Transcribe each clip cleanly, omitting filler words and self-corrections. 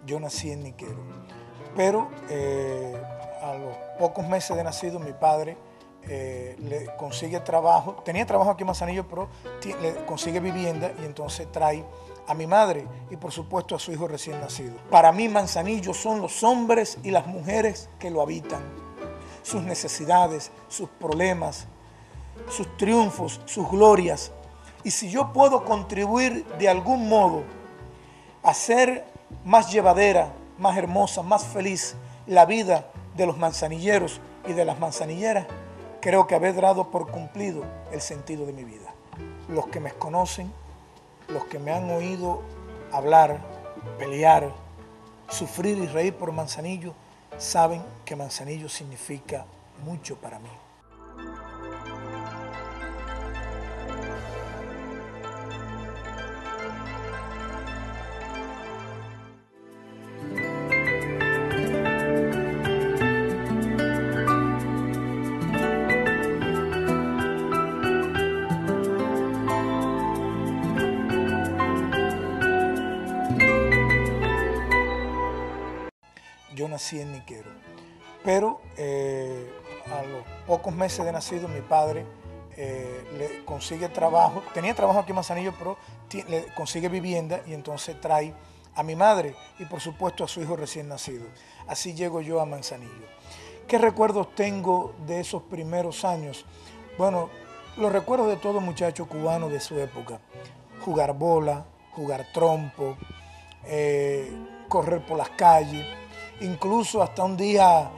Yo nací en Niquero, pero a los pocos meses de nacido mi padre le consigue trabajo, tenía trabajo aquí en Manzanillo, pero le consigue vivienda y entonces trae a mi madre y por supuesto a su hijo recién nacido. Para mí Manzanillo son los hombres y las mujeres que lo habitan, sus necesidades, sus problemas, sus triunfos, sus glorias. Y si yo puedo contribuir de algún modo a hacer más llevadera, más hermosa, más feliz la vida de los manzanilleros y de las manzanilleras, creo que haber dado por cumplido el sentido de mi vida. Los que me conocen, los que me han oído hablar, pelear, sufrir y reír por Manzanillo, saben que Manzanillo significa mucho para mí. Yo nací en Niquero, pero a los pocos meses de nacido mi padre le consigue trabajo, tenía trabajo aquí en Manzanillo, pero le consigue vivienda y entonces trae a mi madre y por supuesto a su hijo recién nacido. Así llego yo a Manzanillo. ¿Qué recuerdos tengo de esos primeros años? Bueno, los recuerdos de todo muchacho cubano de su época. Jugar bola, jugar trompo, correr por las calles, incluso hasta un día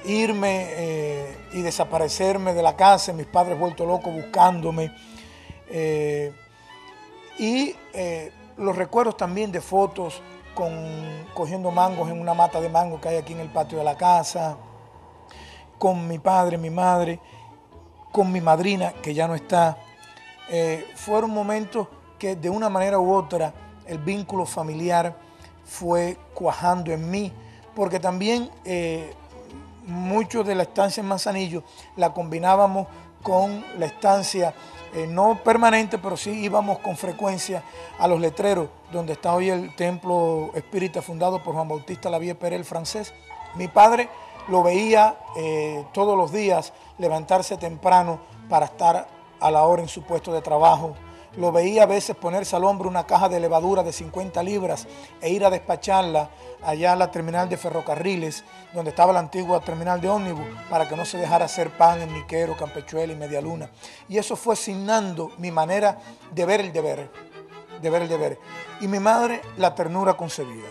irme y desaparecerme de la casa, mis padres vueltos locos buscándome. Los recuerdos también de fotos cogiendo mangos en una mata de mango que hay aquí en el patio de la casa, con mi padre, mi madre, con mi madrina que ya no está. Fueron momentos que de una manera u otra el vínculo familiar fue cuajando en mí, porque también mucho de la estancia en Manzanillo la combinábamos con la estancia no permanente, pero sí íbamos con frecuencia a los letreros, donde está hoy el templo espírita fundado por Juan Bautista Lavie Pérez, el francés. Mi padre lo veía todos los días levantarse temprano para estar a la hora en su puesto de trabajo. Lo veía a veces ponerse al hombro una caja de levadura de 50 libras e ir a despacharla allá a la terminal de ferrocarriles, donde estaba la antigua terminal de ómnibus, para que no se dejara hacer pan en Niquero, Campechuela y Medialuna. Y eso fue signando mi manera de ver el deber, Y mi madre, la ternura concebida.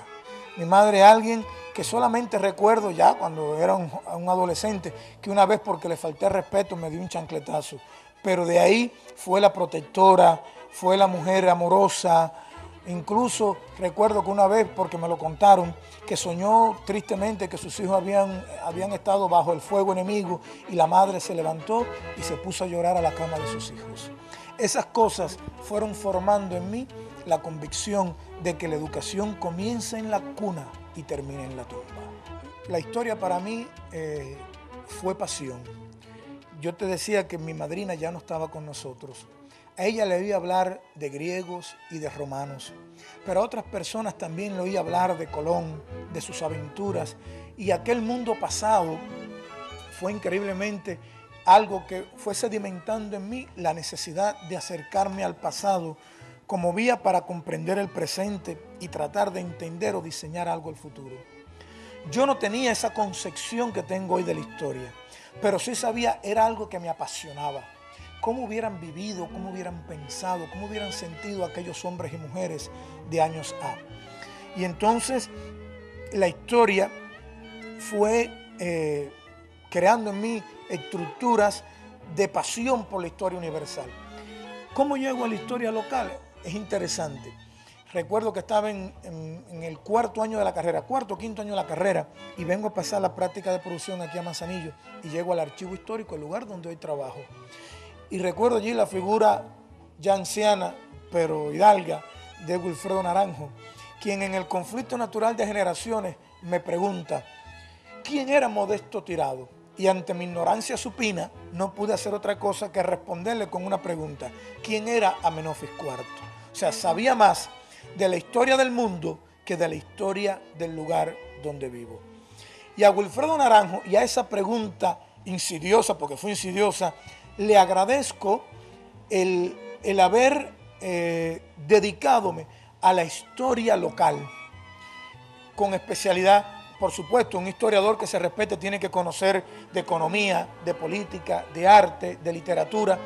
Mi madre, alguien que solamente recuerdo ya cuando era un adolescente, que una vez porque le falté respeto me dio un chancletazo. Pero de ahí fue la protectora, fue la mujer amorosa. Incluso recuerdo que una vez, porque me lo contaron, que soñó tristemente que sus hijos habían estado bajo el fuego enemigo y la madre se levantó y se puso a llorar a la cama de sus hijos. Esas cosas fueron formando en mí la convicción de que la educación comienza en la cuna y termina en la tumba. La historia para mí fue pasión. Yo te decía que mi madrina ya no estaba con nosotros. A ella le oía hablar de griegos y de romanos, pero a otras personas también le oía hablar de Colón, de sus aventuras, y aquel mundo pasado fue increíblemente algo que fue sedimentando en mí la necesidad de acercarme al pasado como vía para comprender el presente y tratar de entender o diseñar algo al futuro. Yo no tenía esa concepción que tengo hoy de la historia, pero sí sabía, era algo que me apasionaba. Cómo hubieran vivido, cómo hubieran pensado, cómo hubieran sentido aquellos hombres y mujeres de años A. Y entonces la historia fue creando en mí estructuras de pasión por la historia universal. ¿Cómo llego a la historia local? Es interesante. Recuerdo que estaba en el cuarto año de la carrera, cuarto o quinto año de la carrera, y vengo a pasar la práctica de producción aquí a Manzanillo y llego al archivo histórico, el lugar donde hoy trabajo. Y recuerdo allí la figura ya anciana, pero hidalga, de Wilfredo Naranjo, quien en el conflicto natural de generaciones me pregunta, ¿quién era Modesto Tirado? Y ante mi ignorancia supina, no pude hacer otra cosa que responderle con una pregunta, ¿quién era Amenofis IV? O sea, sabía más de la historia del mundo que de la historia del lugar donde vivo. Y a Wilfredo Naranjo, y a esa pregunta insidiosa, porque fue insidiosa, le agradezco el haber dedicadome a la historia local, con especialidad, por supuesto. Un historiador que se respete tiene que conocer de economía, de política, de arte, de literatura,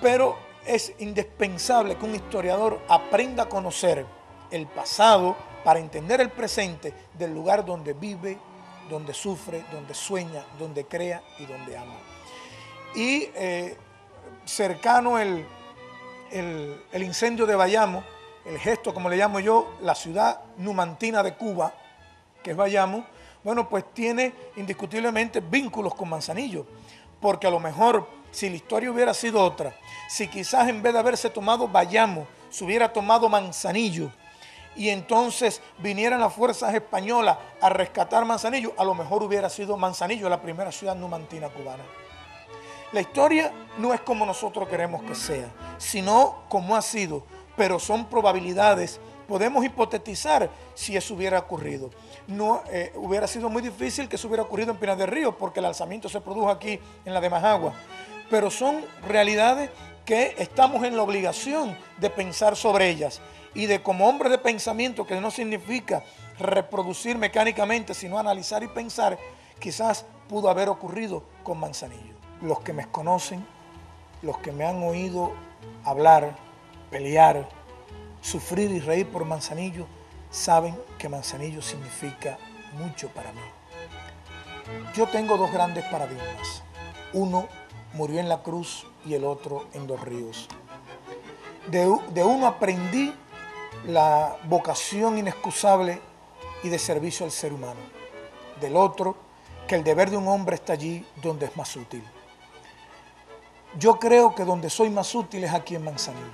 pero es indispensable que un historiador aprenda a conocer el pasado para entender el presente del lugar donde vive, donde sufre, donde sueña, donde crea y donde ama. Y cercano el incendio de Bayamo, el gesto, como le llamo yo, la ciudad numantina de Cuba, que es Bayamo, bueno, pues tiene indiscutiblemente vínculos con Manzanillo, porque a lo mejor si la historia hubiera sido otra, si quizás en vez de haberse tomado Bayamo, se hubiera tomado Manzanillo, y entonces vinieran las fuerzas españolas a rescatar Manzanillo, a lo mejor hubiera sido Manzanillo la primera ciudad numantina cubana. La historia no es como nosotros queremos que sea, sino como ha sido, pero son probabilidades. Podemos hipotetizar si eso hubiera ocurrido. No, hubiera sido muy difícil que eso hubiera ocurrido en Pinar del Río, porque el alzamiento se produjo aquí en la de Majagua. Pero son realidades que estamos en la obligación de pensar sobre ellas. Y de como hombre de pensamiento, que no significa reproducir mecánicamente, sino analizar y pensar, quizás pudo haber ocurrido con Manzanillo. Los que me conocen, los que me han oído hablar, pelear, sufrir y reír por Manzanillo, saben que Manzanillo significa mucho para mí. Yo tengo dos grandes paradigmas. Uno murió en la cruz y el otro en Dos Ríos. De uno aprendí la vocación inexcusable y de servicio al ser humano. Del otro, que el deber de un hombre está allí donde es más útil. Yo creo que donde soy más útil es aquí en Manzanillo,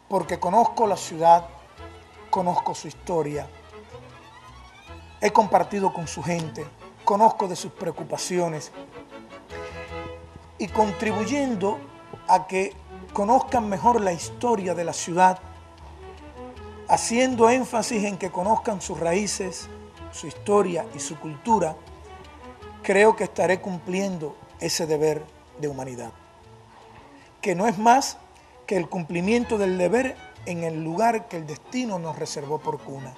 porque conozco la ciudad, conozco su historia, he compartido con su gente, conozco de sus preocupaciones y contribuyendo a que conozcan mejor la historia de la ciudad, haciendo énfasis en que conozcan sus raíces, su historia y su cultura, creo que estaré cumpliendo ese deber de humanidad, que no es más que el cumplimiento del deber en el lugar que el destino nos reservó por cuna.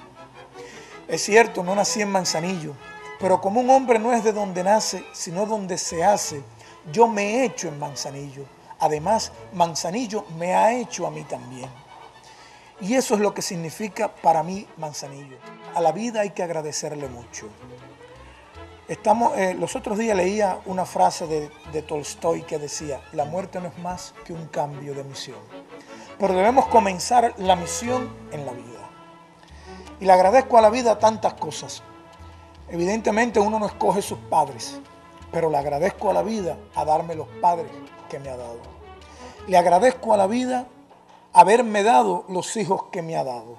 Es cierto, no nací en Manzanillo, pero como un hombre no es de donde nace, sino donde se hace, yo me he hecho en Manzanillo. Además, Manzanillo me ha hecho a mí también. Y eso es lo que significa para mí Manzanillo. A la vida hay que agradecerle mucho. Los otros días leía una frase de Tolstoy que decía: la muerte no es más que un cambio de misión. Pero debemos comenzar la misión en la vida. Y le agradezco a la vida tantas cosas. Evidentemente uno no escoge sus padres, pero le agradezco a la vida a darme los padres que me ha dado. Le agradezco a la vida haberme dado los hijos que me ha dado.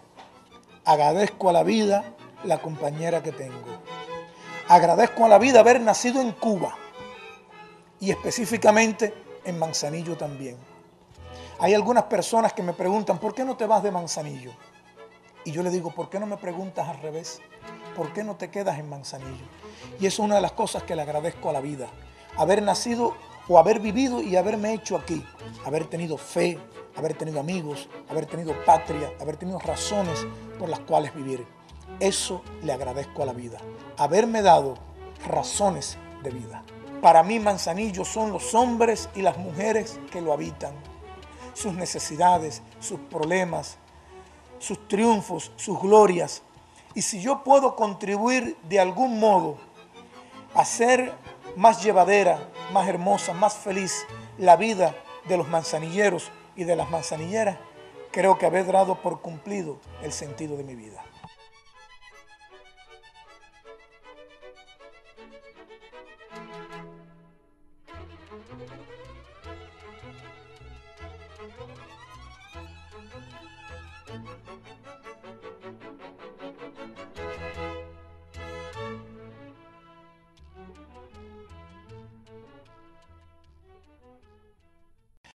Agradezco a la vida la compañera que tengo. Agradezco a la vida haber nacido en Cuba y específicamente en Manzanillo también. Hay algunas personas que me preguntan: ¿por qué no te vas de Manzanillo? Y yo le digo: ¿por qué no me preguntas al revés? ¿Por qué no te quedas en Manzanillo? Y eso es una de las cosas que le agradezco a la vida. Haber nacido o haber vivido y haberme hecho aquí. Haber tenido fe, haber tenido amigos, haber tenido patria, haber tenido razones por las cuales vivir. Eso le agradezco a la vida. Haberme dado razones de vida. Para mí Manzanillo son los hombres y las mujeres que lo habitan. Sus necesidades, sus problemas, sus triunfos, sus glorias. Y si yo puedo contribuir de algún modo a hacer más llevadera, más hermosa, más feliz la vida de los manzanilleros y de las manzanilleras, creo que haber dado por cumplido el sentido de mi vida.